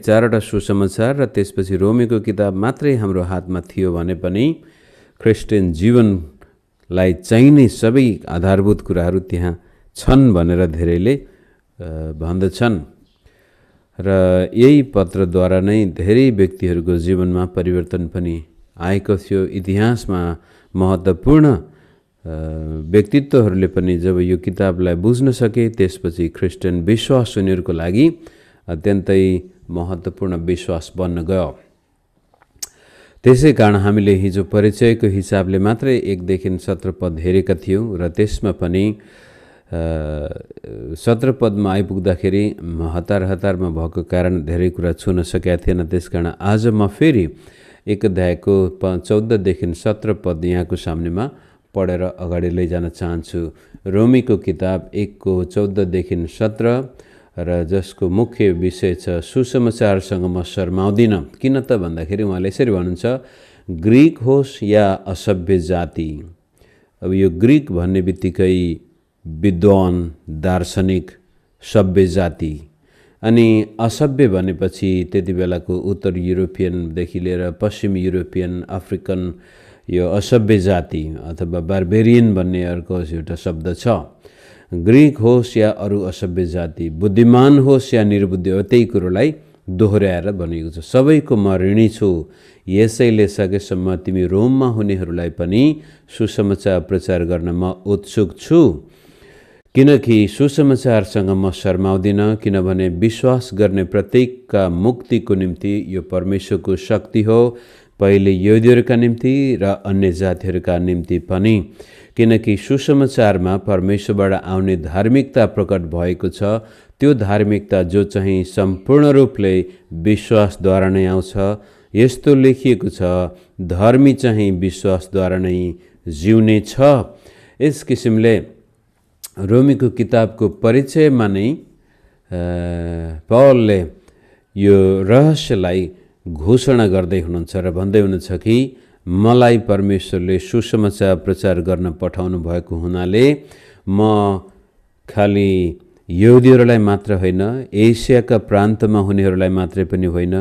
चारवटा सुसमाचार र त्यसपछि रोमीको किताब मात्रै हाम्रो हातमा थियो भने पनि ख्रिस्टियन जीवनलाई चाहिने सबै आधारभूत कुराहरू त्यहाँ छन् भनेर धेरैले भन्दछन् र यही पत्रद्वारा नै धेरै व्यक्तिहरूको जीवनमा परिवर्तन पनि आएको थियो। इतिहासमा महत्त्वपूर्ण व्यक्तित्वहरूले पनि जब यो किताबलाई बुझ्न सके त्यसपछि ख्रिस्टियन विश्वास उनीहरूको लागि अत्यन्तै महत्त्वपूर्ण विश्वास बन्न गयो। त्यसै कारण हामीले हिजो परिचयको हिसाबले मात्रै 1 देखि 17 पद हेरेका थियौँ र त्यसमा पनि 17 पदमा आइपुग्दाखेरि हतारमा भएको कारण धेरै कुरा छुन सकेका थिएन। त्यसकारण आज म फेरि 1 अध्यायको 14 देखि 17 पद यहाँको सामनेमा पढेर अगाडि लैजान चाहन्छु। रोमीको किताब 1को 14 देखि 17 र जसको मुख्य विषय छ सुसमाचारसँग म शर्माउँदिन। किन त भन्दाखेरि उहाँले यसरी भन्नुहुन्छ, ग्रीक होस् या असभ्य जाति। अब यो ग्रीक भन्ने बित्तिकै विद्वान, दार्शनिक, सभ्य जाति, अनि असभ्य भनेपछि त्यति बेलाको उत्तर युरोपियनदेखि लिएर पश्चिम युरोपियन, अफ्रिकन यो असभ्य जाति अथवा बार्बेरियन भन्ने अर्को एउटा शब्द छ। ग्रीक होस् या अरू असभ्य जाति, बुद्धिमान होस् या निर्बुद्धि, त्यही कुरोलाई दोहोऱ्याएर भनेको छ। सबैको म ऋणी छु, यसैले सकेसम्म तिमी रोममा हुनेहरूलाई पनि सुसमाचार प्रचार गर्न म उत्सुक छु। किनकि सुसमाचारसँग म शर्माउँदिन, किनभने विश्वास गर्ने प्रत्येकका मुक्तिको निम्ति यो परमेश्वरको शक्ति हो, पहिले यहुदीहरूका निम्ति र अन्य जातिहरूका निम्ति पनि। किनकि सुसमाचारमा परमेश्वरबाट आउने धार्मिकता प्रकट भएको छ। त्यो धार्मिकता जो चाहिँ सम्पूर्ण रूपले विश्वासद्वारा नै आउँछ। यस्तो लेखिएको छ, धर्मी चाहिँ विश्वासद्वारा नै जिउने छ। यस किसिमले रोमीको किताबको परिचयमा नै पौलले यो रहस्यलाई घोषणा गर्दै हुनुहुन्छ र भन्दै हुनुहुन्छ कि मलाई परमेश्वरले सुसमाचार प्रचार गर्न पठाउनु भएको हुनाले म खालि यहुदीहरूलाई मात्र होइन, एसियाका प्रान्तमा हुनेहरूलाई मात्रै पनि होइन,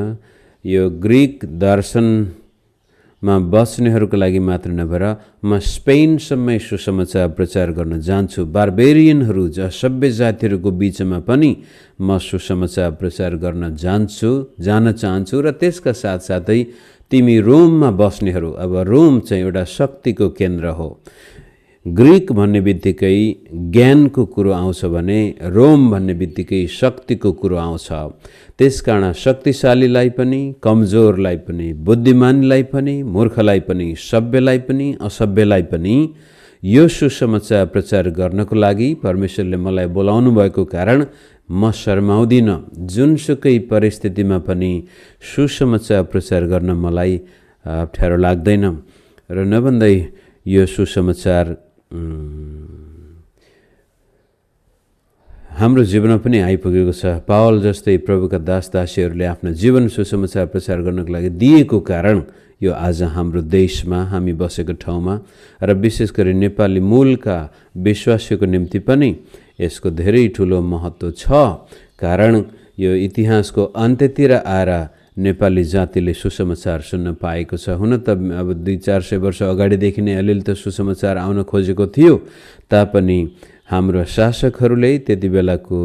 यो ग्रीक दर्शनमा बस्नेहरूको लागि मात्र नभएर म स्पेनसम्मै सुसमाचार प्रचार गर्न जान्छु। बार्बेरियनहरू, सभ्य जातिहरूको बिचमा पनि म सुसमाचार प्रचार गर्न जान चाहन्छु र त्यसका साथसाथै तिमी रोममा बस्नेहरू, अब रोम चाहिँ एउटा शक्तिको केन्द्र हो। ग्रीक भन्ने बित्तिकै ज्ञानको कुरो आउँछ भने रोम भन्ने बित्तिकै शक्तिको कुरो आउँछ। त्यसकारण शक्तिशालीलाई पनि, कमजोरलाई पनि, बुद्धिमानलाई पनि, मूर्खलाई पनि, सभ्यलाई पनि, असभ्यलाई पनि यो सुसमाचार प्रचार गर्नको लागि परमेश्वरले मलाई बोलाउनु भएको कारण म शर्माउँदिन। जुनसुकै परिस्थितिमा पनि सुसमाचार प्रचार गर्न मलाई अप्ठ्यारो लाग्दैन। र नभन्दै यो सुसमाचार हाम्रो जीवनमा पनि आइपुगेको छ। पावल जस्तै प्रभुका दासदासीहरूले आफ्नो जीवन सुसमाचार प्रचार गर्नको लागि दिएको कारण यो आज हाम्रो देशमा, हामी बसेको ठाउँमा र विशेष गरी नेपाली मूलका विश्वासीको निम्ति पनि यसको धेरै ठुलो महत्त्व छ। कारण यो इतिहासको अन्त्यतिर आएर नेपाली जातिले सुसमाचार सुन्न पाएको छ। हुन त अब 200-400 वर्ष अगाडिदेखि नै अलिअलि त सुसमाचार आउन खोजेको थियो, तापनि हाम्रो शासकहरूले त्यति बेलाको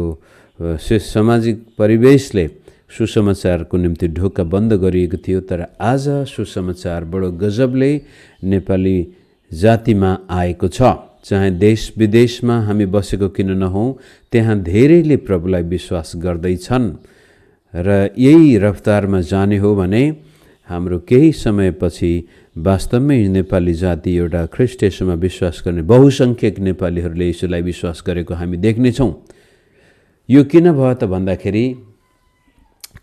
सामाजिक परिवेशले सुसमाचारको निम्ति ढोका बन्द गरिएको थियो। तर आज सुसमाचार बडो गजबले नेपाली जातिमा आएको छ। चाहे देश विदेशमा हामी बसेको किन नहौँ, त्यहाँ धेरैले प्रभुलाई विश्वास गर्दैछन् र यही रफ्तारमा जाने हो भने हाम्रो केही समयपछि वास्तवमै नेपाली जाति एउटा ख्रीष्ट येशूमा विश्वास गर्ने बहुसङ्ख्यक नेपालीहरूले यसुलाई विश्वास गरेको हामी देख्नेछौँ। यो किन भयो त भन्दाखेरि,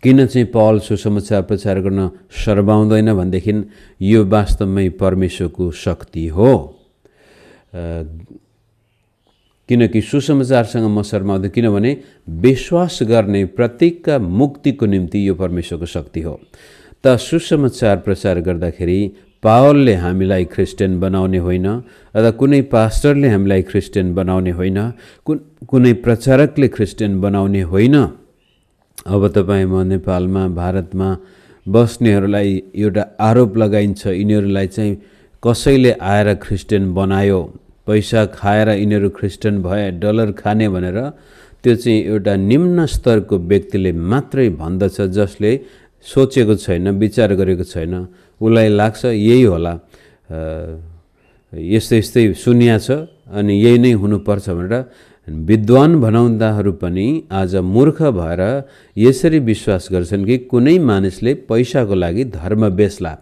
किन चाहिँ पौल सुसमाचार प्रचार गर्न शर्माउँदैन भनेदेखि यो वास्तवमै परमेश्वरको शक्ति हो। किनकि सुसमाचारसँग म शर्माउँदैन, किनभने विश्वास गर्ने प्रत्येकका मुक्तिको निम्ति यो परमेश्वरको शक्ति हो। त सुसमाचार प्रचार गर्दाखेरि पावलले हामीलाई क्रिस्चियन बनाउने होइन, अथवा कुनै पास्टरले हामीलाई क्रिस्चियन बनाउने होइन, कुनै प्रचारकले क्रिस्चियन बनाउने होइन। अब तपाईँ म नेपालमा भारतमा बस्नेहरूलाई एउटा आरोप लगाइन्छ, यिनीहरूलाई चाहिँ कसैले आएर ख्रिस्टियन बनायो, पैसा खाएर यिनीहरू ख्रिस्टियन भए, डलर खाने भनेर त्यो चाहिँ एउटा निम्न स्तरको व्यक्तिले मात्रै भन्दछ, जसले सोचेको छैन, विचार गरेको छैन। उसलाई लाग्छ यही होला, यस्तै यस्तै सुनिया छ अनि यही नै हुनुपर्छ भनेर विद्वान भनाउँदाहरू पनि आज मूर्ख भएर यसरी विश्वास गर्छन् कि कुनै मानिसले पैसाको लागि धर्म बेच्ला।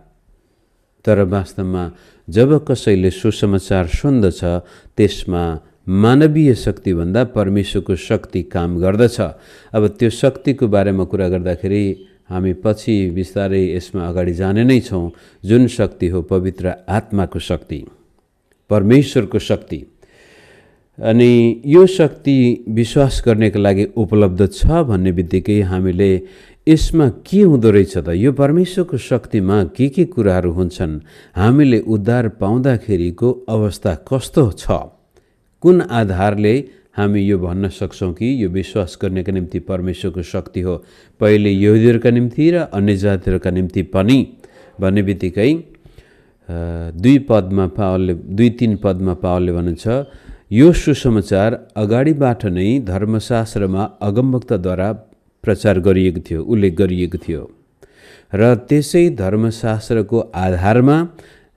तर वास्तवमा जब कसैले सुसमाचार सुन्दछ त्यसमा मानवीय शक्तिभन्दा परमेश्वरको शक्ति काम गर्दछ। अब त्यो शक्तिको बारेमा कुरा गर्दाखेरि हामी पछि बिस्तारै यसमा अगाडि जाने नै छौँ। जुन शक्ति हो पवित्र आत्माको शक्ति, परमेश्वरको शक्ति। अनि यो शक्ति विश्वास गर्नेको लागि उपलब्ध छ भन्ने बित्तिकै हामीले यसमा के हुँदो रहेछ त, यो परमेश्वरको शक्तिमा के कुराहरू हुन्छन्, हामीले उद्धार पाउँदाखेरिको अवस्था कस्तो छ, कुन आधारले हामी यो भन्न सक्छौँ कि यो विश्वास गर्नेका निम्ति परमेश्वरको शक्ति हो, पहिले यहुदीहरूका निम्ति र अन्य जातिहरूका निम्ति पनि भन्ने बित्तिकै 2-3 पदमा पावलले भन्नुहुन्छ यो सुसमाचार अगाडिबाट नै धर्मशास्त्रमा अगमवक्ताद्वारा प्रचार गरिएको थियो, उल्लेख गरिएको थियो र त्यसै धर्मशास्त्रको आधारमा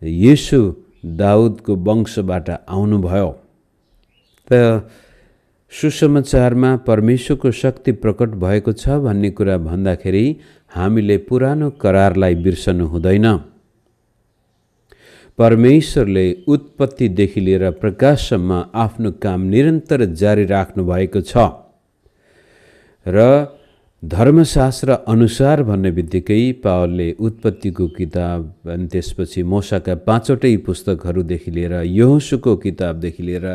येशू दाउदको वंशबाट आउनुभयो। त सुसमाचारमा परमेश्वरको शक्ति प्रकट भएको छ भन्ने कुरा भन्दाखेरि हामीले पुरानो करारलाई बिर्सनु हुँदैन। परमेश्वरले उत्पत्तिदेखि लिएर प्रकाशसम्म आफ्नो काम निरन्तर जारी राख्नु भएको छ र धर्मशास्त्र अनुसार भन्ने बित्तिकै पावलले उत्पत्तिको किताब अनि त्यसपछि मोसाका 5वटै पुस्तकहरूदेखि लिएर यहोशूको किताबदेखि लिएर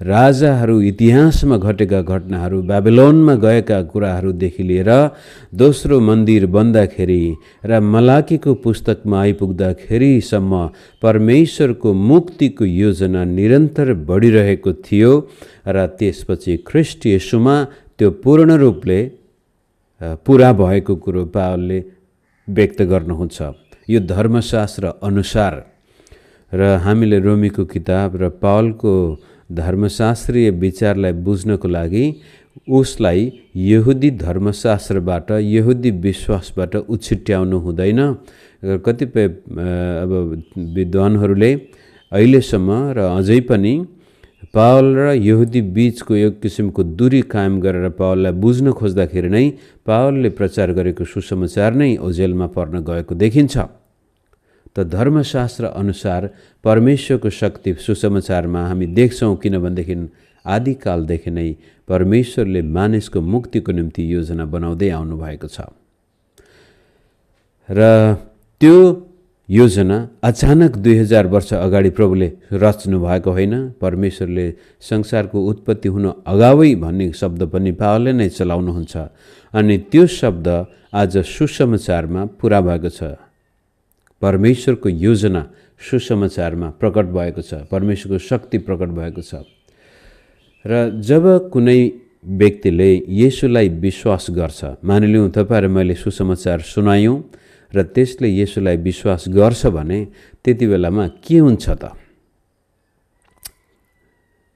राजाहरू, इतिहासमा घटेका घटनाहरू, बेबिलोनमा गएका कुराहरूदेखि लिएर दोस्रो मन्दिर बन्दाखेरि र मलाकीको पुस्तकमा आइपुग्दाखेरिसम्म परमेश्वरको मुक्तिको योजना निरन्तर बढिरहेको थियो र त्यसपछि ख्रीष्ट येशूमा त्यो पूर्ण रूपले पुरा भएको कुरो पावलले व्यक्त गर्नुहुन्छ। यो धर्मशास्त्र अनुसार र हामीले रोमीको किताब र पावलको धर्मशास्त्रीय विचारलाई बुझ्नको लागि उसलाई यहुदी धर्मशास्त्रबाट, यहुदी विश्वासबाट उछिट्याउनु हुँदैन। कतिपय अब विद्वानहरूले अहिलेसम्म र अझै पनि पावल र यहुदी बीचको एक किसिमको दूरी कायम गरेर पावललाई बुझ्न खोज्दाखेरि नै पावलले प्रचार गरेको सुसमाचार नै ओझेलमा पर्न गएको देखिन्छ। त धर्मशास्त्र अनुसार परमेश्वरको शक्ति सुसमाचारमा हामी देख्छौँ, किनभनेदेखि आदिकालदेखि नै परमेश्वरले मानिसको मुक्तिको निम्ति योजना बनाउँदै आउनुभएको छ र त्यो योजना अचानक 2000 वर्ष अगाडि प्रभुले रच्नु भएको होइन। परमेश्वरले संसारको उत्पत्ति हुन अगावै भन्ने शब्द पनि पावलले नै चलाउनुहुन्छ अनि त्यो शब्द आज सुसमाचारमा पुरा भएको छ। परमेश्वरको योजना सुसमाचारमा प्रकट भएको छ, परमेश्वरको शक्ति प्रकट भएको छ र जब कुनै व्यक्तिले येशूलाई विश्वास गर्छ, मानिलिउँ तपाईँ र मैले सुसमाचार सुनायौँ र त्यसले येशूलाई विश्वास गर्छ भने त्यति बेलामा के हुन्छ त,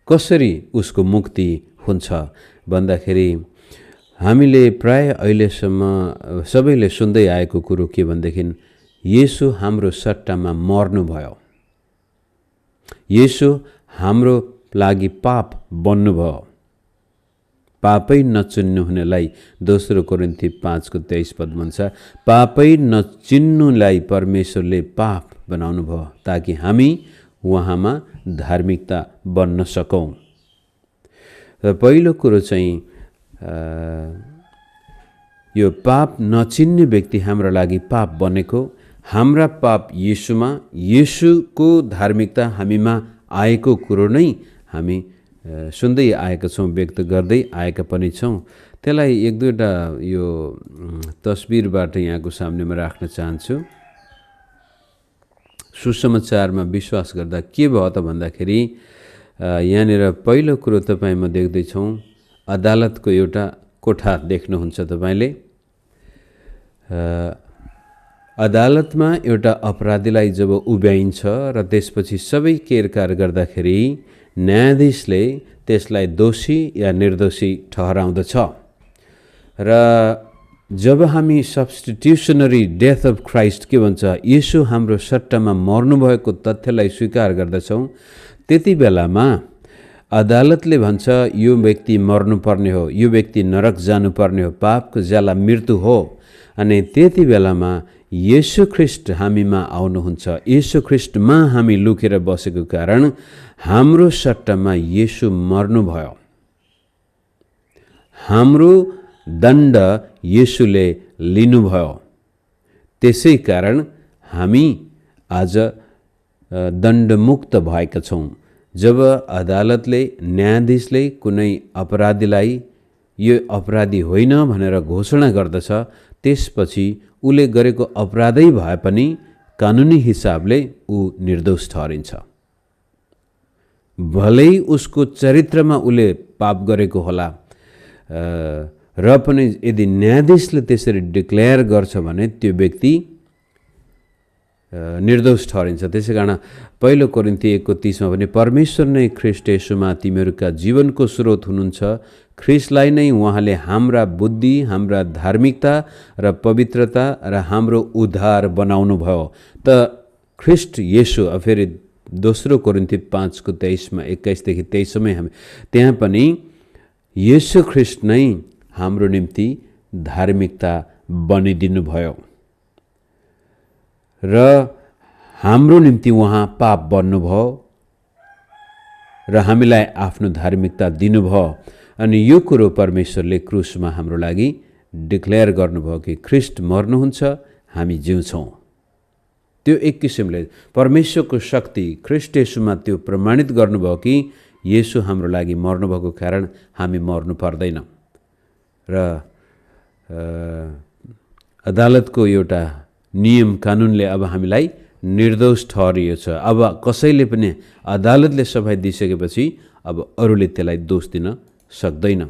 कसरी उसको मुक्ति हुन्छ भन्दाखेरि हामीले प्राय अहिलेसम्म सबैले सुन्दै आएको कुरो के भनेदेखि येशू हाम्रो सट्टामा मर्नुभयो, येशू हाम्रो लागि पाप बन्नुभयो। पापै नचिन्नु हुनेलाई दोस्रो कोरिन्थी 5:23 भन्छ, पापै नचिन्नुलाई परमेश्वरले पाप बनाउनु भयो ताकि हामी उहाँमा धार्मिकता बन्न सकौँ। र पहिलो कुरो चाहिँ यो पाप नचिन्ने व्यक्ति हाम्रो लागि पाप बनेको, हाम्रा पाप येशूमा, येशूको धार्मिकता हामीमा आएको कुरो नै हामी सुन्दै आएका छौँ, व्यक्त गर्दै आएका पनि छौँ। त्यसलाई एक दुईवटा यो तस्बिरबाट यहाँको सामनेमा राख्न चाहन्छु। सुसमाचारमा विश्वास गर्दा के भयो त भन्दाखेरि यहाँनिर पहिलो कुरो तपाईँ म देख्दैछौँ, अदालतको एउटा कोठा देख्नुहुन्छ तपाईँले। अदालतमा एउटा अपराधीलाई जब उभ्याइन्छ र त्यसपछि सबै केरकार गर्दाखेरि न्यायाधीशले त्यसलाई दोषी या निर्दोषी ठहराउँदछ र जब हामी सब्स्टिट्युसनरी डेथ अफ क्राइस्ट के भन्छ येशू हाम्रो सट्टामा मर्नुभएको तथ्यलाई स्वीकार गर्दछौँ त्यति बेलामा अदालतले भन्छ यो व्यक्ति मर्नुपर्ने हो, यो व्यक्ति नरक जानुपर्ने हो, पापको ज्याला मृत्यु हो। अनि त्यति बेलामा येशू ख्रीष्ट हामीमा आउनुहुन्छ। येशू ख्रीष्टमा हामी लुकेर बसेको कारण हाम्रो सट्टामा येशू मर्नुभयो। हाम्रो दण्ड येशूले लिनुभयो। त्यसै कारण हामी आज दण्डमुक्त भएका छौँ। जब अदालतले न्यायाधीशले कुनै अपराधीलाई यो अपराधी होइन भनेर घोषणा गर्दछ त्यसपछि उले गरेको अपराधै भए पनि कानुनी हिसाबले ऊ निर्दोष ठहरिन्छ। भलै उसको चरित्रमा उले पाप गरेको होला र पनि यदि न्यायाधीशले त्यसरी डिक्लेयर गर्छ भने त्यो व्यक्ति निर्दोष ठहरिन्छ। त्यसै कारण पहिलो कोरिन्थी 1:30 मा भने परमेश्वर नै ख्रीष्ट येशूमा तिमीहरूका जीवनको स्रोत हुनुहुन्छ। ख्रीष्टलाई नै उहाँले हाम्रा बुद्धि, हाम्रा धार्मिकता र पवित्रता र हाम्रो उद्धार बनाउनु भयो। त ख्रीष्ट येशू फेरि दोस्रो कोरिन्थी 5:23 मा 21 देखि 23 सम्म हामी त्यहाँ पनि येशू ख्रीष्ट नै हाम्रो निम्ति धार्मिकता बनिदिनु भयो र हाम्रो निम्ति उहाँ पाप बन्नुभयो र हामीलाई आफ्नो धार्मिकता दिनुभयो। अनि यो कुरो परमेश्वरले क्रुसमा हाम्रो लागि डिक्लेयर गर्नुभयो कि ख्रीष्ट मर्नुहुन्छ, हामी जिउँछौँ। त्यो एक किसिमले परमेश्वरको शक्ति ख्रीष्ट येशूमा त्यो प्रमाणित गर्नुभयो कि येशू हाम्रो लागि मर्नुभएको कारण हामी मर्नु पर्दैन। र अदालतको एउटा नियम कानुनले अब हामीलाई निर्दोष ठहरिएछ। अब कसैले पनि अदालतले सफाई दिइसकेपछि अब अरूले त्यसलाई दोष दिन सक्दैन।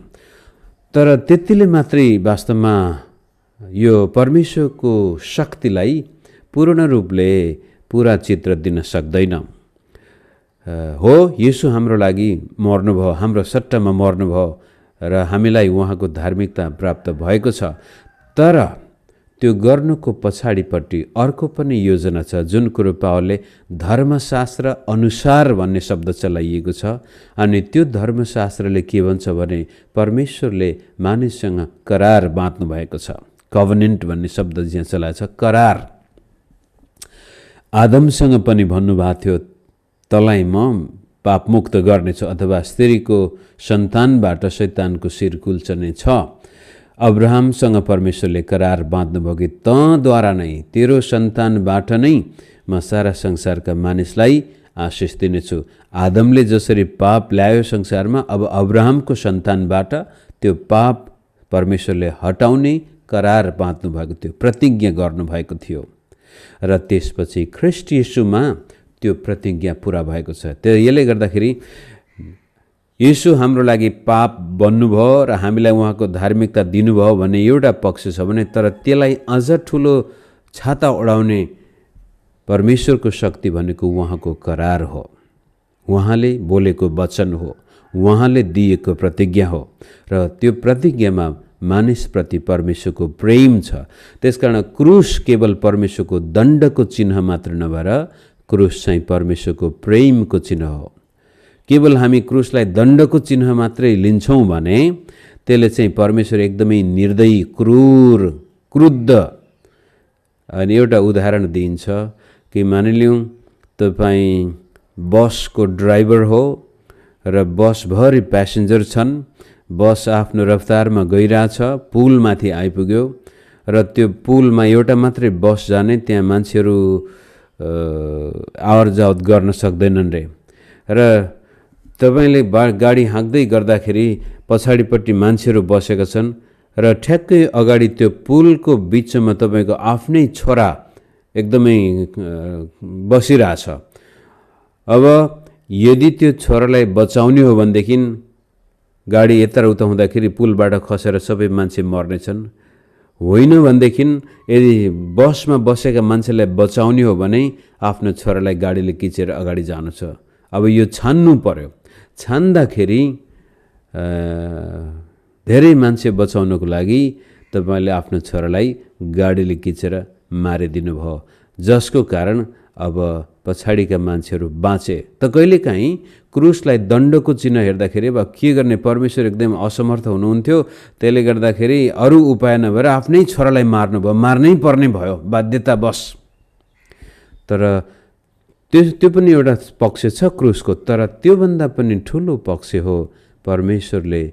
तर त्यतिले मात्रै वास्तवमा यो परमेश्वरको शक्तिलाई पूर्ण रूपले पूरा चित्र दिन सक्दैन। हो, येशू हाम्रो लागि मर्नुभयो, हाम्रो सट्टामा मर्नुभयो र हामीलाई उहाँको धार्मिकता प्राप्त भएको छ। तर त्यो गर्नुको पछाडिपट्टि अर्को पनि योजना छ, जुन कुरो पावलले धर्मशास्त्र अनुसार भन्ने शब्द चलाइएको छ। अनि त्यो धर्मशास्त्रले के भन्छ भने परमेश्वरले मानिससँग करार बाँध्नु भएको छ। कभनेन्ट भन्ने शब्द यहाँ चलाएको छ, करार। आदमसँग पनि भन्नुभएको थियो तँलाई म पापमुक्त गर्नेछु, अथवा स्त्रीको सन्तानबाट शैतानको शिर कुल्चने छ। अब्राहमसँग परमेश्वरले करार बाँध्नुभयो कि तँद्वारा नै, तेरो सन्तानबाट नै म सारा संसारका मानिसलाई आशिष दिनेछु। आदमले जसरी पाप ल्यायो संसारमा, अब अब्राहमको सन्तानबाट त्यो पाप परमेश्वरले हटाउने करार बाँध्नु भएको थियो, प्रतिज्ञा गर्नुभएको थियो। र त्यसपछि ख्रीष्ट येशूमा त्यो प्रतिज्ञा पुरा भएको छ। यसले गर्दाखेरि येशू हाम्रो लागि पाप बन्नुभयो र हामीलाई उहाँको धार्मिकता दिनुभयो भन्ने एउटा पक्ष छ भने, तर त्यसलाई अझ ठुलो छाता ओढाउने परमेश्वरको शक्ति भनेको उहाँको करार हो, उहाँले बोलेको वचन हो, उहाँले दिएको प्रतिज्ञा हो। र त्यो प्रतिज्ञामा मानिसप्रति परमेश्वरको प्रेम छ। त्यसकारण क्रुस केवल परमेश्वरको दण्डको चिन्ह मात्र नभएर क्रुस चाहिँ परमेश्वरको प्रेमको चिन्ह हो। केवल हामी क्रुसलाई दण्डको चिन्ह मात्रै लिन्छौँ भने त्यसले चाहिँ परमेश्वर एकदमै निर्दयी, क्रूर, क्रुद्ध। अनि एउटा उदाहरण दिइन्छ कि मानिलिउँ तपाईँ बसको ड्राइभर हो र बसभरि प्यासेन्जर छन्, बस आफ्नो रफ्तारमा गइरहेछ, पुलमाथि आइपुग्यो र त्यो पुलमा एउटा मात्रै बस जाने, त्यहाँ मान्छेहरू आवर जावत गर्न सक्दैनन् रे। र तपाईले गाडी हाँक्दै गर्दाखेरि पछाडिपट्टि मान्छेहरू बसेका छन् र ठ्याक्कै अगाडि त्यो पुलको बिचमा तपाईको आफ्नै छोरा एकदमै बसिरहेछ। अब यदि त्यो छोरालाई बचाउने हो भनेदेखि गाडी यता उता हुँदाखेरि पुलबाट खसेर सबै मान्छे मर्नेछन्। होइन भनेदेखि यदि बसमा बसेका मान्छेलाई बचाउने हो भने आफ्नो छोरालाई गाडीले किचेर अगाडि जानु छ। अब यो छान्नु पर्यो। छान्दाखेरि धेरै मान्छे बचाउनको लागि तपाईले आफ्नो छोरालाई गाडीले किचेर मारिदिनु भयो, जसको कारण अब पछाडिका मान्छेहरू बाँचे। त कहिलेकाहीँ क्रुसलाई दण्डको चिन्ह हेर्दाखेरि अब के गर्ने, परमेश्वर एकदम असमर्थ हुनुहुन्थ्यो। त्यसले गर्दाखेरि अरू उपाय नभएर आफ्नै छोरालाई मार्नुभयो, मार्नै पर्ने भयो बाध्यतावश। तर त्यो पनि एउटा पक्ष छ क्रुसको। तर त्योभन्दा पनि ठुलो पक्ष हो परमेश्वरले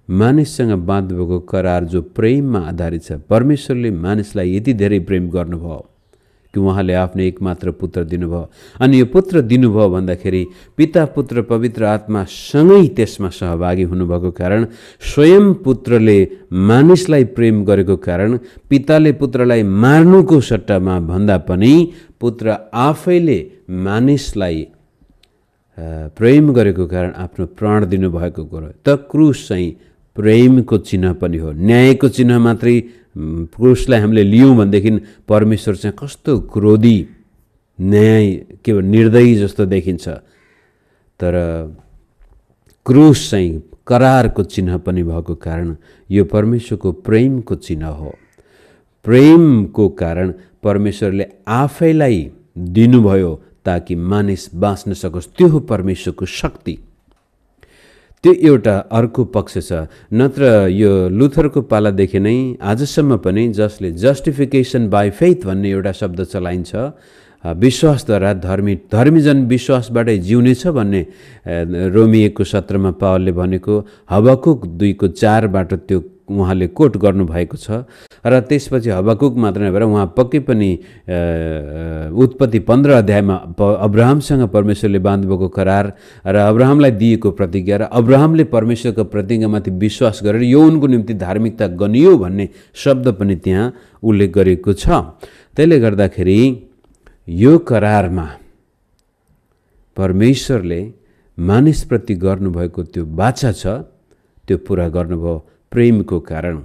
मानिससँग बाँध्नुभएको करार जो प्रेममा आधारित छ। परमेश्वरले मानिसलाई यति धेरै प्रेम गर्नुभयो कि उहाँले आफ्नो एकमात्र पुत्र दिनुभयो। अनि यो पुत्र दिनुभयो भन्दाखेरि पिता पुत्र पवित्र आत्मा सँगै त्यसमा सहभागी हुनुभएको कारण, स्वयं पुत्रले मानिसलाई प्रेम गरेको कारण पिताले पुत्रलाई मार्नुको सट्टामा भन्दा पनि पुत्र आफैले मानिसलाई प्रेम गरेको कारण आफ्नो प्राण दिनुभएको कुरो। त क्रुस चाहिँ प्रेमको चिन्ह पनि हो, न्यायको चिन्ह मात्रै। क्रुसलाई हामीले लियौँ भनेदेखि परमेश्वर चाहिँ कस्तो क्रोधी, न्याय के निर्दयी जस्तो देखिन्छ। तर क्रुस चाहिँ करारको चिन्ह पनि भएको कारण यो परमेश्वरको प्रेमको चिन्ह हो। प्रेमको कारण परमेश्वरले आफैलाई दिनुभयो ताकि मानिस बाँच्न सकोस्। त्यो हो परमेश्वरको शक्ति। त्यो एउटा अर्को पक्ष छ। नत्र यो लुथरको पालादेखि नै आजसम्म पनि जसले जस्टिफिकेसन बाई फेथ भन्ने एउटा शब्द चलाइन्छ, विश्वासद्वारा धर्मीजन विश्वासबाटै जिउनेछ भन्ने रोमी 1:17 पावलले भनेको हबकुक 2:4बाट त्यो उहाँले कोट गर्नुभएको छ। र त्यसपछि हबकुक मात्र नभएर उहाँ पक्कै पनि उत्पत्ति 15 अध्यायमा अब्राहमसँग परमेश्वरले बाँध्नुभएको करार र अब्राहमलाई दिएको प्रतिज्ञा र अब्राहमले परमेश्वरको प्रतिज्ञामाथि विश्वास गरेर यो उनको निम्ति धार्मिकता गनियो भन्ने शब्द पनि त्यहाँ उल्लेख गरिएको छ। त्यसले गर्दाखेरि यो करारमा परमेश्वरले मानिसप्रति गर्नुभएको त्यो वाचा छ, त्यो पुरा गर्नुभयो प्रेमको कारण।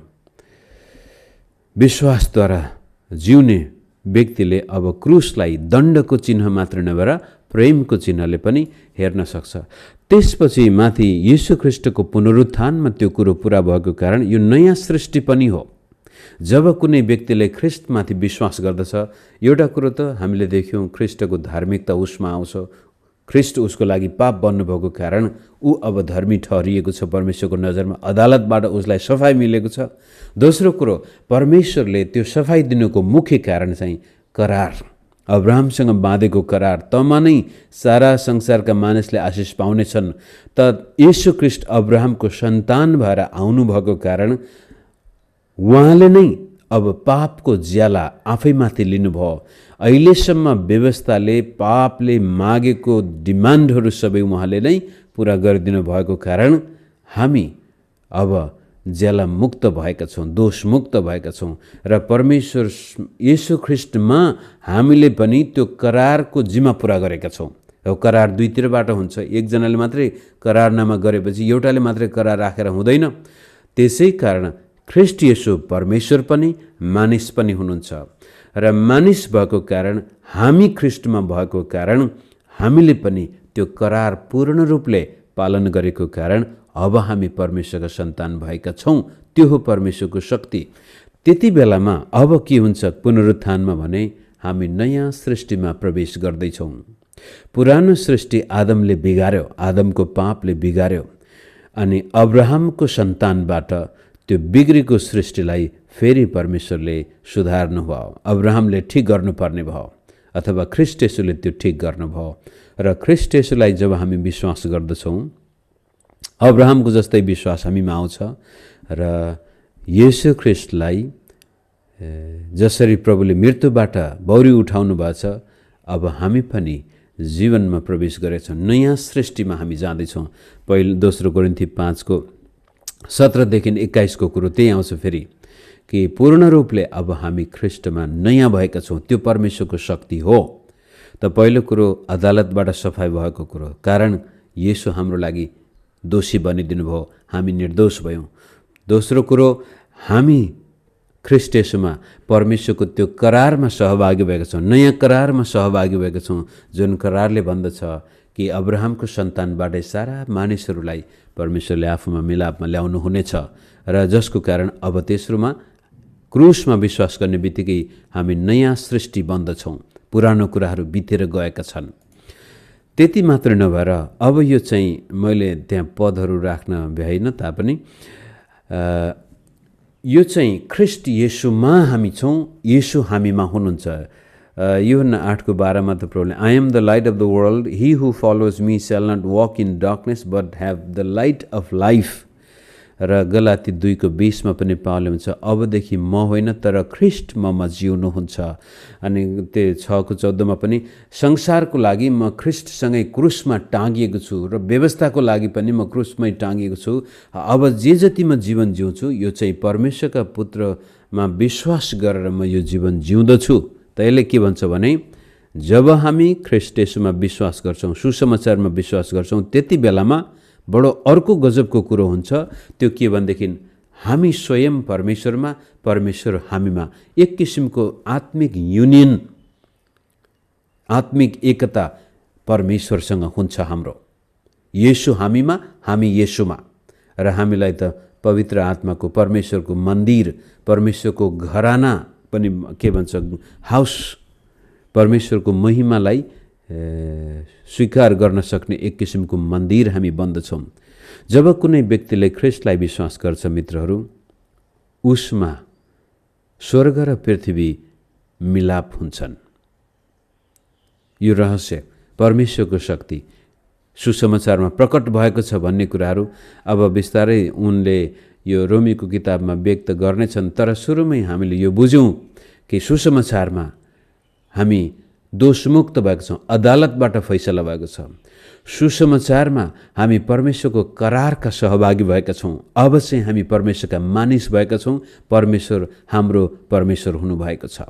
विश्वासद्वारा जिउने व्यक्तिले अब क्रुसलाई दण्डको चिन्ह मात्र नभएर प्रेमको चिन्हले पनि हेर्न सक्छ। त्यसपछि माथि येशू ख्रीष्टको पुनरुत्थानमा त्यो कुरो पुरा भएको कारण यो नयाँ सृष्टि पनि हो। जब कुनै व्यक्तिले ख्रीष्टमाथि विश्वास गर्दछ, एउटा कुरो त हामीले देख्यौँ, ख्रीष्टको धार्मिकता उसमा आउँछ। ख्रीष्ट उसको लागि पाप बन्नुभएको कारण ऊ अब धर्मी ठहरिएको छ परमेश्वरको नजरमा, अदालतबाट उसलाई सफाई मिलेको छ। दोस्रो कुरो, परमेश्वरले त्यो सफाई दिनुको मुख्य कारण चाहिँ करार, अब्राहमसँग बाँधेको करार। तमा नै सारा संसारका मानिसले आशिष पाउनेछन्। त येशू ख्रीष्ट अब्राहमको सन्तान भएर आउनुभएको कारण उहाँले नै अब पापको ज्याला आफैमाथि लिनुभयो। अहिलेसम्म व्यवस्थाले पापले मागेको डिमान्डहरू सबै उहाँले नै पुरा गरिदिनु भएको कारण हामी अब ज्याला मुक्त भएका छौँ, दोषमुक्त भएका छौँ। र परमेश्वर येशू ख्रीष्टमा हामीले पनि त्यो करारको जिम्मा पुरा गरेका छौँ। अब करार दुईतिरबाट हुन्छ। एकजनाले मात्रै करारनामा गरेपछि एउटाले मात्रै करार राखेर हुँदैन। त्यसै कारण ख्रीष्ट येशू परमेश्वर पनि मानिस पनि हुनुहुन्छ। र मानिस भएको कारण, हामी ख्रीष्टमा भएको कारण हामीले पनि त्यो करार पूर्ण रूपले पालन गरेको कारण अब हामी परमेश्वरका सन्तान भएका छौँ। त्यो हो परमेश्वरको शक्ति। त्यति बेलामा अब के हुन्छ पुनरुत्थानमा भने हामी नयाँ सृष्टिमा प्रवेश गर्दैछौँ। पुरानो सृष्टि आदमले बिगार्यो, आदमको पापले बिगार्यो। अनि अब्राहमको सन्तानबाट त्यो बिग्रेको सृष्टिलाई फेरि परमेश्वरले सुधार्नु भयो। अब्राहमले ठिक गर्नुपर्ने भयो अथवा ख्रीष्ट येशूले त्यो ठिक गर्नुभयो। र ख्रीष्ट येशूलाई जब हामी विश्वास गर्दछौँ, अब्राहमको जस्तै विश्वास हामीमा आउँछ। र येशू ख्रीष्टलाई जसरी प्रभुले मृत्युबाट बौरी उठाउनु भएको छ, अब हामी पनि जीवनमा प्रवेश गरेछौँ। नयाँ सृष्टिमा हामी जाँदैछौँ। दोस्रो कोरिन्थी 5:17-21 कुरो त्यही आउँछ फेरि कि पूर्ण रूपले अब हामी ख्रीष्टमा नयाँ भएका छौँ। त्यो परमेश्वरको शक्ति हो। त पहिलो कुरो अदालतबाट सफाई भएको कुरो, कारण येशू हाम्रो लागि दोषी बनिदिनु भयो, हामी निर्दोष भयौँ। दोस्रो कुरो, हामी ख्रीष्ट येशूमा परमेश्वरको त्यो करारमा सहभागी भएका छौँ, नयाँ करारमा सहभागी भएका छौँ, जुन करारले भन्दछ कि अब्राहमको सन्तानबाटै सारा मानिसहरूलाई परमेश्वरले आफूमा मिलापमा ल्याउनु हुनेछ र जसको कारण अब तेस्रोमा क्रुसमा विश्वास गर्ने बित्तिकै हामी नयाँ सृष्टि बन्दछौँ, पुरानो कुराहरू बितेर गएका छन्। त्यति मात्र नभएर अब यो चाहिँ मैले त्यहाँ पदहरू राख्न भ्याइन तापनि यो चाहिँ ख्रीष्ट येशूमा हामी छौँ, येशू हामीमा हुनुहुन्छ। यूहन्ना 8:12 मा त प्रभुले I am the light of the world, he who follows me shall not walk in darkness but have the light of life. र गलाती 2:20 मा पनि पावलले भन्छ अबदेखि म होइन तर ख्रीष्ट ममा जिउनुहुन्छ। अनि त्यो 6:14 मा पनि संसारको लागि म ख्रीष्टसँगै क्रुसमा टाँगिएको छु र व्यवस्थाको लागि पनि म क्रुसमै टाँगिएको छु। अब जे जति म जीवन जिउँछु यो चाहिँ परमेश्वरका पुत्रमा विश्वास गरेर म यो जीवन जिउँदछु। त्यसले के भन्छ भने जब हामी ख्रीष्ट येशूमा विश्वास गर्छौँ, सुसमाचारमा विश्वास गर्छौँ, त्यति बेलामा बडो अर्को गजबको कुरो हुन्छ। त्यो के भनेदेखि हामी स्वयं परमेश्वरमा, परमेश्वर हामीमा एक किसिमको आत्मिक युनियन, आत्मिक एकता परमेश्वरसँग हुन्छ हाम्रो। येशू हामीमा, हामी येशूमा, र हामीलाई त पवित्र आत्माको परमेश्वरको मन्दिर, परमेश्वरको घराना पनि के भन्छ हाउस, परमेश्वरको महिमालाई स्वीकार गर्न सक्ने एक किसिमको मन्दिर हामी बन्दछौँ। जब कुनै व्यक्तिले ख्रीष्टलाई विश्वास गर्छ मित्रहरू, उसमा स्वर्ग र पृथ्वी मिलाप हुन्छन्। यो रहस्य परमेश्वरको शक्ति सुसमाचारमा प्रकट भएको छ भन्ने कुराहरू अब बिस्तारै उनले यो रोमीको किताबमा व्यक्त गर्नेछन्। तर सुरुमै हामीले यो बुझौँ कि सुसमाचारमा हामी दोषमुक्त भएको छौँ, अदालतबाट फैसला भएको छ। सुसमाचारमा हामी परमेश्वरको करारका सहभागी भएका छौँ। अब चाहिँ हामी परमेश्वरका मानिस भएका छौँ, परमेश्वर हाम्रो परमेश्वर हुनुभएको छ।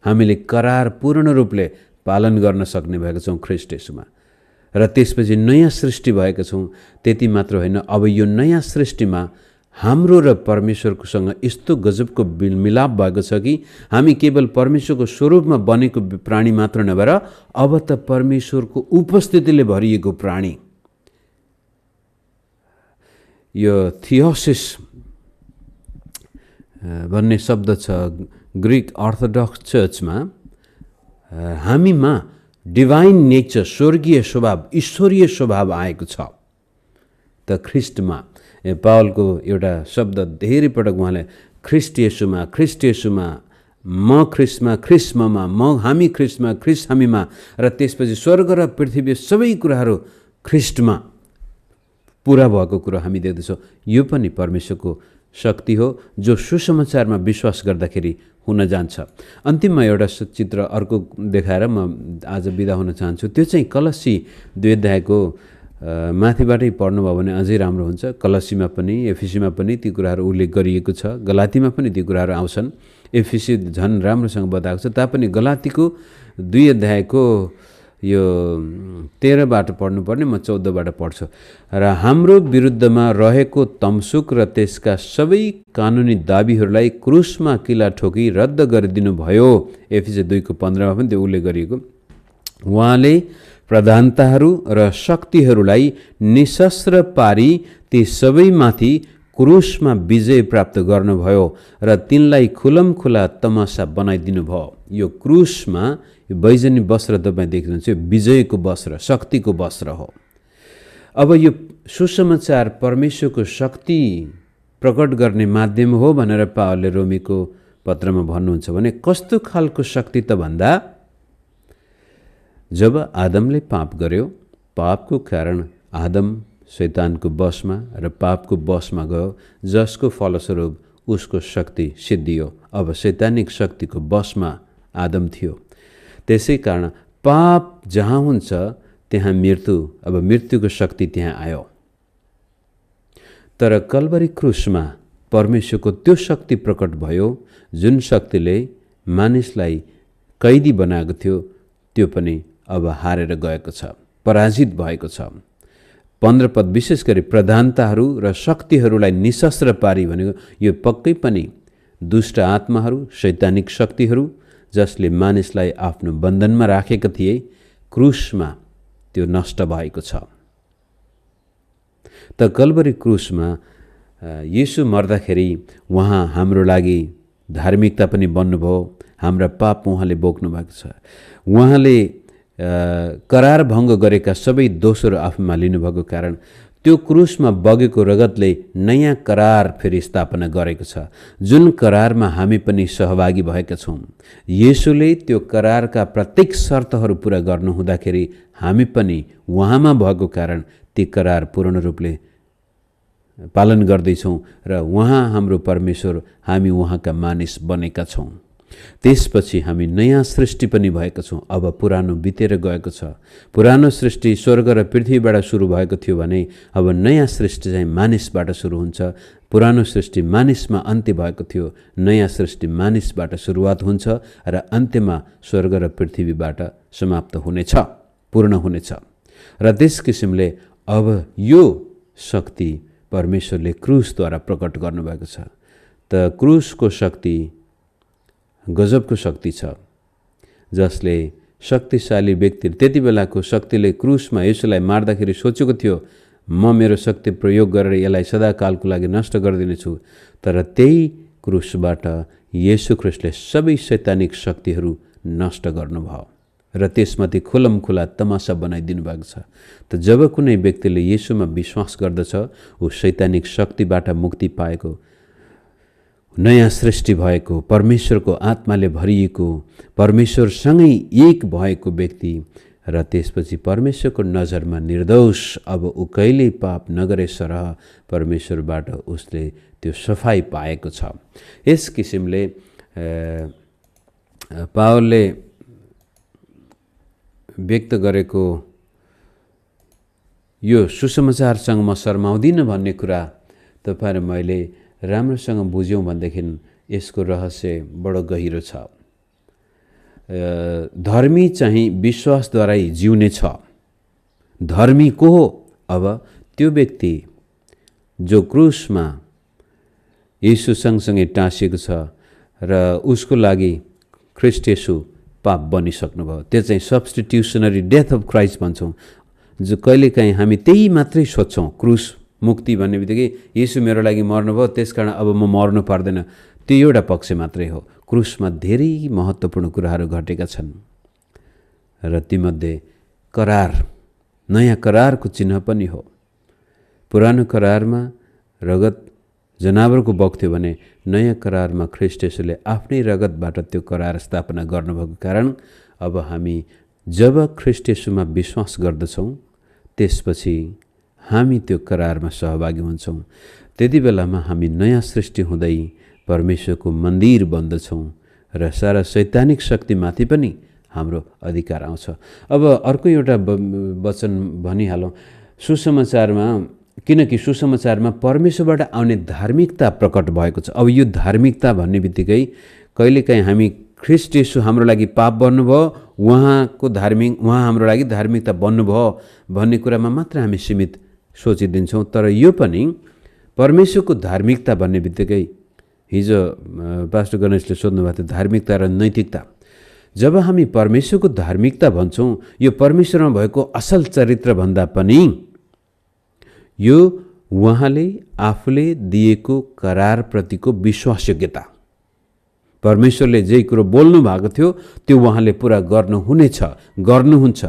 हामीले करार पूर्ण रूपले पालन गर्न सक्ने भएका छौँ ख्रीष्ट येशूमा, र त्यसपछि नयाँ सृष्टि भएका छौँ। त्यति मात्र होइन, अब यो नयाँ सृष्टिमा हाम्रो र परमेश्वरकोसँग यस्तो गजबको मिलाप भएको छ कि हामी केवल परमेश्वरको स्वरूपमा बनेको प्राणी मात्र नभएर अब त परमेश्वरको उपस्थितिले भरिएको प्राणी। यो थियोसिस भन्ने शब्द छ ग्रिक अर्थोडक्स चर्चमा। हामीमा डिभाइन नेचर, स्वर्गीय स्वभाव, ईश्वरीय स्वभाव आएको छ। त ख्रीष्टमा पावलको एउटा शब्द धेरै पटक उहाँले ख्रीष्ट येशूमा, ख्रीष्ट येशूमा, म ख्रीष्टमा, ख्रीष्ट ममा, हामी ख्रीष्टमा, ख्रीष्ट हामीमा, र त्यसपछि स्वर्ग र पृथ्वी सबै कुराहरू ख्रीष्टमा पुरा भएको कुरो हामी देख्दछौँ। यो पनि परमेश्वरको शक्ति हो जो सुसमाचारमा विश्वास गर्दाखेरि हुन जान्छ। अन्तिममा एउटा चित्र अर्को देखाएर म आज बिदा हुन चाहन्छु। त्यो चाहिँ कलसी 2 अध्यायको माथिबाटै पढ्नुभयो भने अझै राम्रो हुन्छ। कलसीमा पनि एफिसीमा पनि ती कुराहरू उल्लेख गरिएको छ, गलातीमा पनि ती कुराहरू आउँछन्। एफिसी झन् राम्रोसँग बताएको छ, तापनि गलातीको 2 अध्यायको यो 13बाट पढ्नुपर्ने, म 14बाट पढ्छु। र हाम्रो विरुद्धमा रहेको तमसुक र त्यसका सबै कानुनी दाबीहरूलाई क्रुसमा किला ठोकी रद्द गरिदिनु भयो। एफिसी 2:15 मा पनि त्यो उल्लेख गरिएको। उहाँले प्रधानताहरू र शक्तिहरूलाई निशस्त्र पारी ती सबैमाथि क्रुसमा विजय प्राप्त गर्नुभयो र तिनलाई खुलमखुला तमासा बनाइदिनु भयो। यो क्रुसमा यो बैजनी वस्त्र तपाईँ देख्नुहुन्छ, विजयको वस्त्र, शक्तिको वस्त्र हो। अब यो सुसमाचार परमेश्वरको शक्ति प्रकट गर्ने माध्यम हो भनेर पावलले रोमीको पत्रमा भन्नुहुन्छ भने कस्तो खालको शक्ति त भन्दा जब आदमले पाप गर्यो, पापको कारण आदम शैतानको बसमा र पापको बसमा गयो, जसको फलस्वरूप उसको शक्ति सिद्धियो। अब शैतानिक शक्तिको बसमा आदम थियो। त्यसै कारण पाप जहाँ हुन्छ त्यहाँ मृत्यु, अब मृत्युको शक्ति त्यहाँ आयो। तर कल्वरी क्रुसमा परमेश्वरको त्यो शक्ति प्रकट भयो जुन शक्तिले मानिसलाई कैदी बनाएको थियो, त्यो पनि अब हारेर गएको छ, पराजित भएको छ। 15 पद विशेष गरी प्रधानताहरू र शक्तिहरूलाई निशस्त्र पारी भनेको यो पक्कै पनि दुष्ट आत्माहरू, शैतानिक शक्तिहरू जसले मानिसलाई आफ्नो बन्धनमा राखेका थिए, क्रुसमा त्यो नष्ट भएको छ। त कल्भरी क्रुसमा येशू मर्दाखेरि उहाँ हाम्रो लागि धार्मिकता पनि बन्नुभयो, हाम्रा पाप उहाँले बोक्नु भएको छ। उहाँले करार भङ्ग गरेका सबै दोषहरू आफूमा लिनुभएको कारण त्यो क्रुसमा बगेको रगतले नयाँ करार फेरि स्थापना गरेको छ, जुन करारमा हामी पनि सहभागी भएका छौँ। येशूले त्यो करारका प्रत्येक शर्तहरू पुरा गर्नु हुँदाखेरि हामी पनि उहाँमा भएको कारण ती करार पूर्ण रूपले पालन गर्दैछौँ र उहाँ हाम्रो परमेश्वर, हामी उहाँका मानिस बनेका छौँ। त्यसपछि हामी नयाँ सृष्टि पनि भएका छौँ। अब पुरानो बितेर गएको छ। पुरानो सृष्टि स्वर्ग र पृथ्वीबाट सुरु भएको थियो भने अब नयाँ सृष्टि चाहिँ मानिसबाट सुरु हुन्छ। पुरानो सृष्टि मानिसमा अन्त्य भएको थियो, नयाँ सृष्टि मानिसबाट सुरुवात हुन्छ र अन्त्यमा स्वर्ग र पृथ्वीबाट समाप्त हुनेछ, पूर्ण हुनेछ। र त्यस किसिमले अब यो शक्ति परमेश्वरले क्रुसद्वारा प्रकट गर्नुभएको छ। त क्रुसको शक्ति गजबको शक्ति छ, जसले शक्तिशाली व्यक्ति त्यति बेलाको शक्तिले क्रुसमा येशूलाई मार्दाखेरि सोचेको थियो, म मेरो शक्ति प्रयोग गरेर यसलाई सदाकालको लागि नष्ट गरिदिनेछु। तर त्यही क्रुसबाट येशू ख्रीष्टले सबै शैतानिक शक्तिहरू नष्ट गर्नुभयो र त्यसमाथि खुलमखुला तमासा बनाइदिनु भएको छ। त जब कुनै व्यक्तिले येशूमा विश्वास गर्दछ, ऊ शैतानिक शक्तिबाट मुक्ति पाएको, नयाँ सृष्टि भएको, परमेश्वरको आत्माले भरिएको, परमेश्वरसँगै एक भएको व्यक्ति र त्यसपछि परमेश्वरको नजरमा निर्दोष, अब ऊ कहिल्यै पाप नगरे सरह परमेश्वरबाट उसले त्यो सफाई पाएको छ। यस किसिमले पावलले व्यक्त गरेको यो सुसमाचारसँग म शर्माउँदिनँ भन्ने कुरा तपाईँ र मैले राम्रोसँग बुझ्यौँ भनेदेखि यसको रहस्य बडो गहिरो छ। धर्मी चाहिँ विश्वासद्वारै जिउने छ। धर्मी को हो? अब त्यो व्यक्ति जो क्रुसमा येशू सँगसँगै टाँसिएको छ र उसको लागि ख्रीष्ट येशू पाप बनिसक्नुभयो। त्यो चाहिँ सब्स्टिट्युसनरी डेथ अफ क्राइस्ट भन्छौँ। जो कहिलेकाहीँ हामी त्यही मात्रै सोध्छौँ, क्रुस मुक्ति भन्ने बित्तिकै येशू मेरो लागि मर्नुभयो, त्यसकारण अब म मर्नु पर्दैन। त्यो एउटा पक्ष मात्रै हो। क्रुसमा धेरै महत्त्वपूर्ण कुराहरू घटेका छन् र तीमध्ये करार, नयाँ करारको चिन्ह पनि हो। पुरानो करारमा रगत जनावरको बग्थ्यो भने नयाँ करारमा ख्रीष्ट येशूले आफ्नै रगतबाट त्यो करार स्थापना गर्नुभएको कारण अब हामी जब ख्रीष्ट येशूमा विश्वास गर्दछौँ, त्यसपछि हामी त्यो करारमा सहभागी हुन्छौँ। त्यति बेलामा हामी नयाँ सृष्टि हुँदै परमेश्वरको मन्दिर बन्दछौँ र सारा शैतानिक शक्तिमाथि पनि हाम्रो अधिकार आउँछ। अब अर्को एउटा वचन भनिहालौँ सुसमाचारमा, किनकि सुसमाचारमा परमेश्वरबाट आउने धार्मिकता प्रकट भएको छ। अब यो धार्मिकता भन्ने बित्तिकै कहिलेकाहीँ हामी ख्रीष्ट येशू हाम्रो लागि पाप बन्नुभयो, उहाँ हाम्रो लागि धार्मिकता बन्नुभयो भन्ने कुरामा मात्र हामी सीमित सोचिदिन्छौँ। तर यो पनि परमेश्वरको धार्मिकता भन्ने बित्तिकै हिजो पास्टर गणेशले सोध्नुभएको थियो धार्मिकता र नैतिकता। जब हामी परमेश्वरको धार्मिकता भन्छौँ, यो परमेश्वरमा भएको असल चरित्रभन्दा पनि यो उहाँले आफूले दिएको करारप्रतिको विश्वासयोग्यता। परमेश्वरले जे कुरो बोल्नु भएको थियो त्यो उहाँले पुरा गर्नुहुन्छ।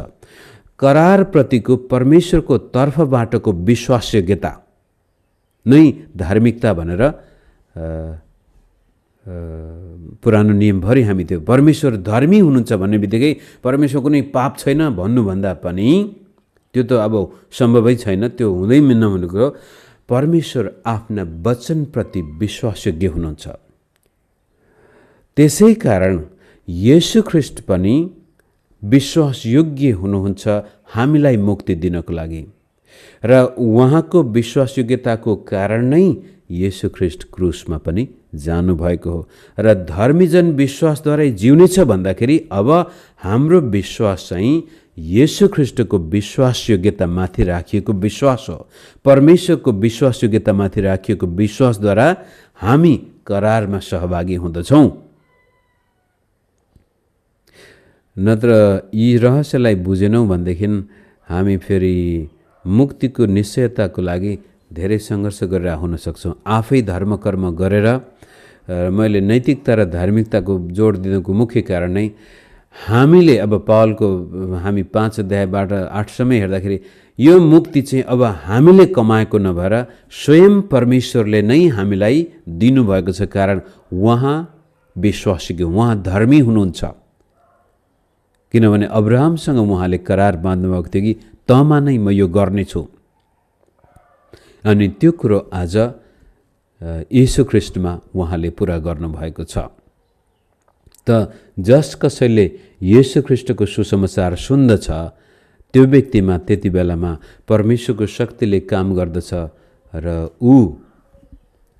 करारप्रतिको परमेश्वरको तर्फबाटको विश्वासयोग्यता नै धार्मिकता भनेर पुरानो नियमभरि हामी त्यो परमेश्वर धर्मी हुनुहुन्छ भन्ने बित्तिकै परमेश्वर कुनै पाप छैन भन्नुभन्दा पनि त्यो त अब सम्भवै छैन, त्यो हुँदै नहुने कुरो। परमेश्वर आफ्ना वचनप्रति विश्वासयोग्य हुनुहुन्छ। त्यसै कारण येशू ख्रीष्ट पनि विश्वासयोग्य हुनुहुन्छ हामीलाई मुक्ति दिनको लागि र उहाँको विश्वासयोग्यताको कारण नै येशू ख्रीष्ट क्रुसमा पनि जानुभएको हो। र धर्मीजन विश्वासद्वारै जिउनेछ भन्दाखेरि अब हाम्रो विश्वास चाहिँ येशू ख्रीष्टको विश्वासयोग्यतामाथि राखिएको विश्वास हो। परमेश्वरको विश्वासयोग्यतामाथि राखिएको विश्वासद्वारा हामी करारमा सहभागी हुँदछौँ। नत्र यी रहस्यलाई बुझेनौँ भनेदेखि हामी फेरि मुक्तिको निश्चयताको लागि धेरै सङ्घर्ष गरेर हुन सक्छौँ। आफै धर्म कर्म गरेर मैले नैतिकता र धार्मिकताको जोड दिनुको मुख्य कारण नै हामीले अब पावलको हामी 5 अध्यायबाट 8 सम्म हेर्दाखेरि यो मुक्ति चाहिँ अब हामीले कमाएको नभएर स्वयं परमेश्वरले नै हामीलाई दिनुभएको छ। कारण उहाँ विश्वासिक, उहाँ धर्मी हुनुहुन्छ। किनभने अब्राहमसँग उहाँले करार बाँध्नुभएको थियो कि तँमा नै म यो गर्नेछु। अनि त्यो कुरो आज येशू ख्रीष्टमा उहाँले पुरा गर्नुभएको छ। त जस कसैले येशू ख्रीष्टको सुसमाचार सुन्दछ त्यो व्यक्तिमा त्यति बेलामा परमेश्वरको शक्तिले काम गर्दछ र ऊ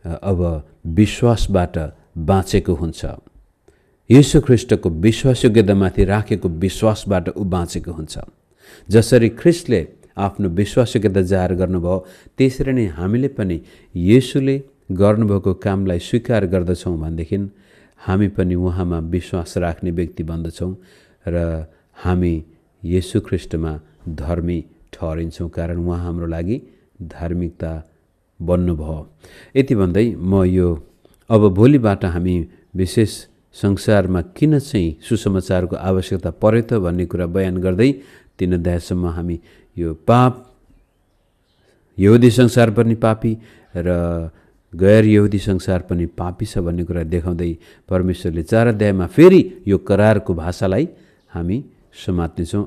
अब विश्वासबाट बाँचेको हुन्छ। येशू ख्रीष्टको विश्वासयोग्यतामाथि राखेको विश्वासबाट ऊ बाँचेको हुन्छ। जसरी ख्रीष्टले आफ्नो विश्वासयोग्यता जाहेर गर्नुभयो त्यसरी नै हामीले पनि येशूले गर्नुभएको कामलाई स्वीकार गर्दछौँ भनेदेखि हामी पनि उहाँमा विश्वास राख्ने व्यक्ति बन्दछौँ र हामी येशू ख्रीष्टमा धर्मी ठहरिन्छौँ। कारण उहाँ हाम्रो लागि धार्मिकता बन्नुभयो। यति भन्दै म यो अब भोलिबाट हामी विशेष संसारमा किन चाहिँ सुसमाचारको आवश्यकता पर्यो त भन्ने कुरा बयान गर्दै 3 अध्यायसम्म हामी यो पाप, यहुदी संसार पनि पापी र गैर यहुदी संसार पनि पापी छ भन्ने कुरा देखाउँदै परमेश्वरले 4 अध्यायमा फेरि यो करारको भाषालाई हामी समात्नेछौँ।